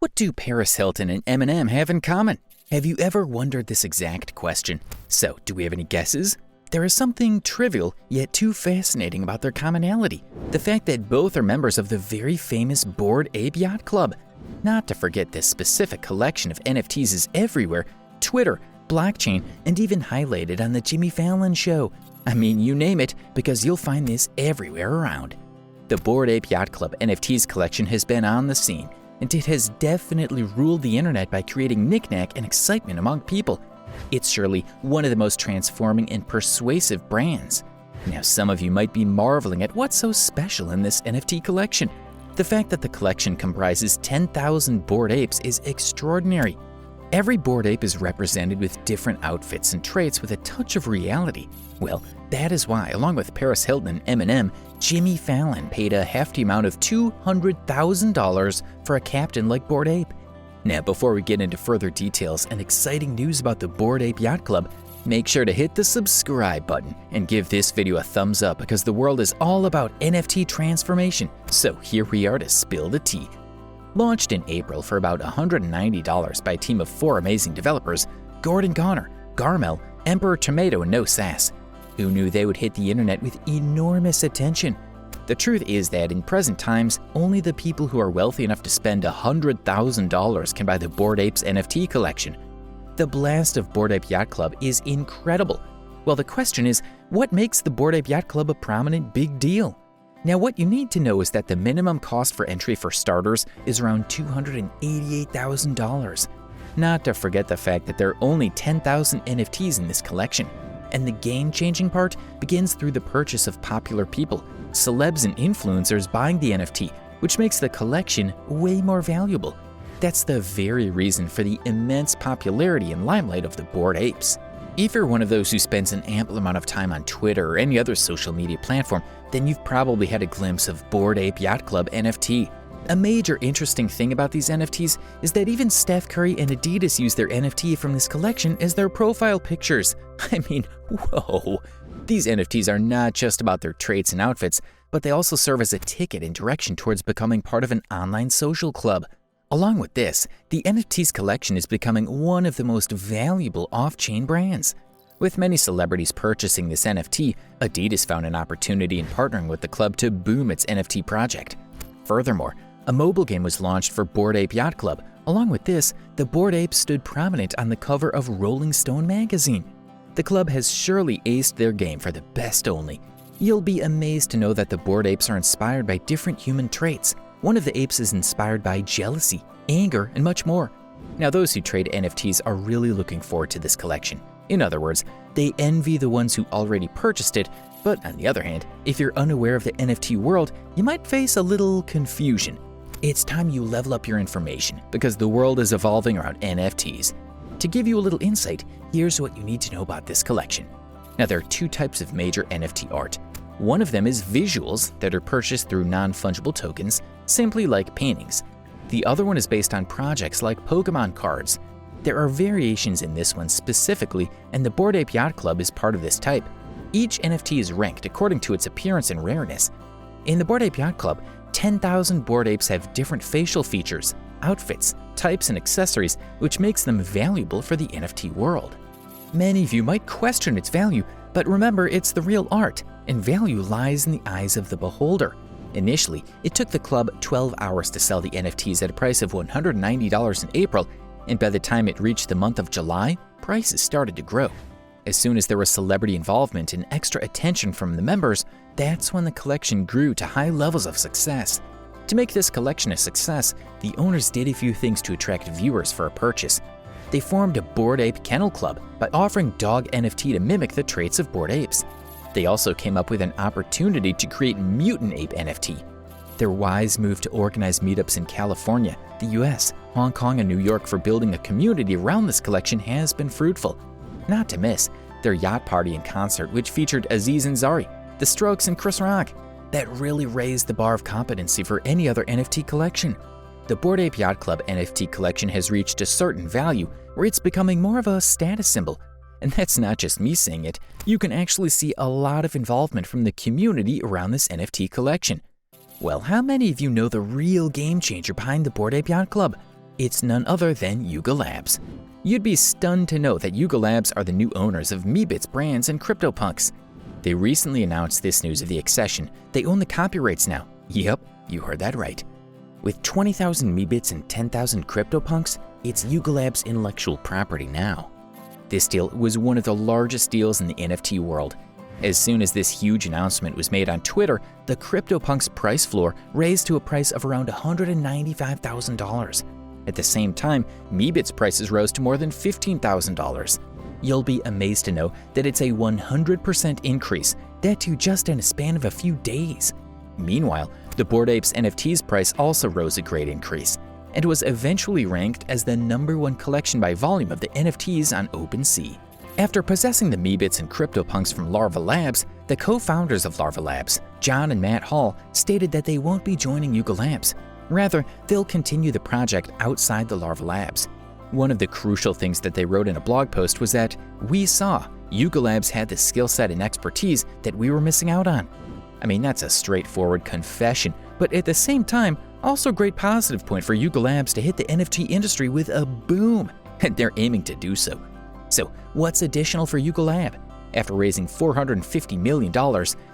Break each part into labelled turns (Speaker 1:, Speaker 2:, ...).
Speaker 1: What do Paris Hilton and Eminem have in common? Have you ever wondered this exact question? So, do we have any guesses? There is something trivial yet too fascinating about their commonality. The fact that both are members of the very famous Bored Ape Yacht Club. Not to forget this specific collection of NFTs is everywhere: Twitter, blockchain, and even highlighted on the Jimmy Fallon show. I mean, you name it, because you'll find this everywhere around. The Bored Ape Yacht Club NFTs collection has been on the scene, and it has definitely ruled the internet by creating knick-knack and excitement among people. It's surely one of the most transforming and persuasive brands. Now, some of you might be marveling at what's so special in this NFT collection. The fact that the collection comprises 10,000 Bored Apes is extraordinary. Every Bored Ape is represented with different outfits and traits with a touch of reality. Well, that is why, along with Paris Hilton and Eminem, Jimmy Fallon paid a hefty amount of $200,000 for a captain like Bored Ape. Now, before we get into further details and exciting news about the Bored Ape Yacht Club, make sure to hit the subscribe button and give this video a thumbs up, because the world is all about NFT transformation. So here we are to spill the tea. Launched in April for about $190 by a team of 4 amazing developers: Gordon Goner, Garmel, Emperor Tomato, and No Sass. Who knew they would hit the internet with enormous attention? The truth is that in present times, only the people who are wealthy enough to spend $100,000 can buy the Bored Apes NFT collection. The blast of Bored Ape Yacht Club is incredible. Well, the question is, what makes the Bored Ape Yacht Club a prominent big deal? Now, what you need to know is that the minimum cost for entry for starters is around $288,000. Not to forget the fact that there are only 10,000 NFTs in this collection. And the game-changing part begins through the purchase of popular people, celebs and influencers buying the NFT, which makes the collection way more valuable. That's the very reason for the immense popularity and limelight of the Bored Apes. If you're one of those who spends an ample amount of time on Twitter or any other social media platform, then you've probably had a glimpse of Bored Ape Yacht Club NFT. A major interesting thing about these NFTs is that even Steph Curry and Adidas use their NFT from this collection as their profile pictures. I mean, whoa! These NFTs are not just about their traits and outfits, but they also serve as a ticket and direction towards becoming part of an online social club. Along with this, the NFTs collection is becoming one of the most valuable off-chain brands. With many celebrities purchasing this NFT, Adidas found an opportunity in partnering with the club to boom its NFT project. Furthermore, a mobile game was launched for Bored Ape Yacht Club. Along with this, the Bored Apes stood prominent on the cover of Rolling Stone magazine. The club has surely aced their game for the best only. You'll be amazed to know that the Bored Apes are inspired by different human traits. One of the apes is inspired by jealousy, anger, and much more. Now, those who trade NFTs are really looking forward to this collection. In other words, they envy the ones who already purchased it. But on the other hand, if you're unaware of the NFT world, you might face a little confusion. It's time you level up your information, because the world is evolving around NFTs. To give you a little insight, here's what you need to know about this collection. Now, there are 2 types of major NFT art. One of them is visuals that are purchased through non-fungible tokens, simply like paintings. The other one is based on projects like Pokemon cards. There are variations in this one specifically, and the Bored Ape Yacht Club is part of this type. Each NFT is ranked according to its appearance and rareness. In the Bored Ape Yacht Club, 10,000 Bored Apes have different facial features, outfits, types, and accessories, which makes them valuable for the NFT world. Many of you might question its value, but remember, it's the real art, and value lies in the eyes of the beholder. Initially, it took the club 12 hours to sell the NFTs at a price of $190 in April, and by the time it reached the month of July, prices started to grow. As soon as there was celebrity involvement and extra attention from the members, that's when the collection grew to high levels of success. To make this collection a success, the owners did a few things to attract viewers for a purchase. They formed a Bored Ape Kennel Club by offering dog NFT to mimic the traits of Bored Apes. They also came up with an opportunity to create Mutant Ape NFT. Their wise move to organize meetups in California, the US, Hong Kong, and New York for building a community around this collection has been fruitful. Not to miss their yacht party and concert, which featured Aziz Ansari, The Strokes, and Chris Rock. That really raised the bar of competency for any other NFT collection. The Bored Ape Yacht Club NFT collection has reached a certain value where it's becoming more of a status symbol. And that's not just me saying it. You can actually see a lot of involvement from the community around this NFT collection. Well, how many of you know the real game changer behind the Bored Ape Yacht Club? It's none other than Yuga Labs. You'd be stunned to know that Yuga Labs are the new owners of Meebits brands and CryptoPunks. They recently announced this news of the accession. They own the copyrights now. Yep, you heard that right. With 20,000 Meebits and 10,000 CryptoPunks, it's Yuga Labs' intellectual property now. This deal was one of the largest deals in the NFT world. As soon as this huge announcement was made on Twitter, the CryptoPunks price floor raised to a price of around $195,000. At the same time, Meebits prices rose to more than $15,000. You'll be amazed to know that it's a 100% increase, that too just in a span of a few days. Meanwhile, the Bored Apes NFTs price also rose a great increase, and was eventually ranked as the #1 collection by volume of the NFTs on OpenSea. After possessing the Meebits and CryptoPunks from Larva Labs, the co-founders of Larva Labs, John and Matt Hall, stated that they won't be joining Yuga Labs. Rather, they'll continue the project outside the Larva Labs. One of the crucial things that they wrote in a blog post was that, "We saw Yuga Labs had the skill set and expertise that we were missing out on." I mean, that's a straightforward confession, but at the same time, also a great positive point for Yuga Labs to hit the NFT industry with a boom, and they're aiming to do so. So, what's additional for Yuga Lab? After raising $450 million,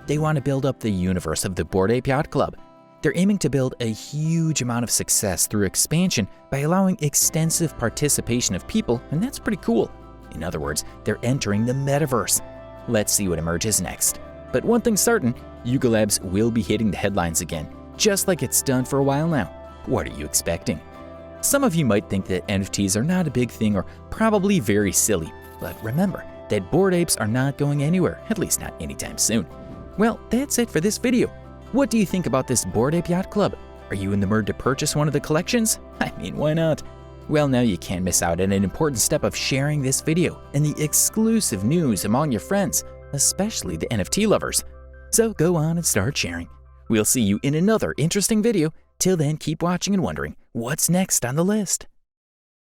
Speaker 1: they want to build up the universe of the Bored Ape Yacht Club. They're aiming to build a huge amount of success through expansion by allowing extensive participation of people, and that's pretty cool. In other words, they're entering the metaverse. Let's see what emerges next. But one thing's certain, Yuga Labs will be hitting the headlines again, just like it's done for a while now. What are you expecting? Some of you might think that NFTs are not a big thing or probably very silly, but remember that Bored Apes are not going anywhere, at least not anytime soon. Well, that's it for this video. What do you think about this Bored Ape Yacht Club? Are you in the mood to purchase one of the collections? I mean, why not? Well, now you can't miss out on an important step of sharing this video and the exclusive news among your friends, especially the NFT lovers. So go on and start sharing. We'll see you in another interesting video. Till then, keep watching and wondering what's next on the list.